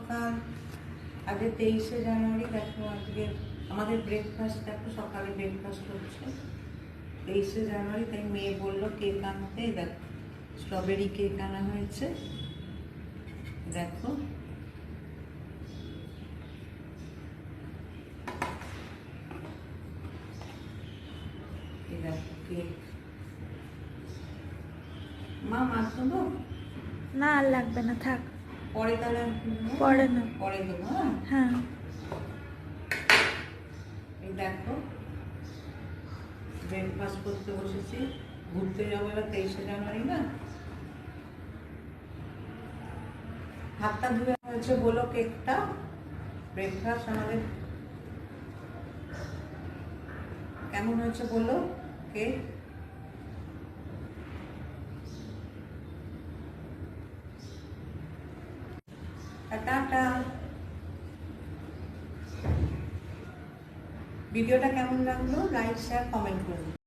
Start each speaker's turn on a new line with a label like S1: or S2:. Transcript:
S1: সকাল আজকে 23শে জানুয়ারি। দেখো আজকে আমাদের ব্রেকফাস্ট, দেখো সকালে ব্রেকফাস্ট হচ্ছে 23শে জানুয়ারি। তাই মেয়ে বললো কেক আনতে, দেখো স্ট্রবেরি কেক আনা হয়েছে। দেখো দেখো কেক। মা মাছ দেবো?
S2: না আর লাগবে না, থাক।
S1: পরে তাহলে
S2: পরে না,
S1: পরে দেবো।
S2: হ্যাঁ।
S1: এই দেখো ব্রেকফাস্ট করতে বসেছি। ঘুরতে যাবো এবার 23শে জানুয়ারি না। হাতটা ধুয়ে হয়েছে বলো কেকটা। ব্রেকফাস্ট আমাদের কেমন হয়েছে বলো কেক। টাটা। ভিডিওটা কেমন লাগলো লাইক শেয়ার কমেন্ট করুন।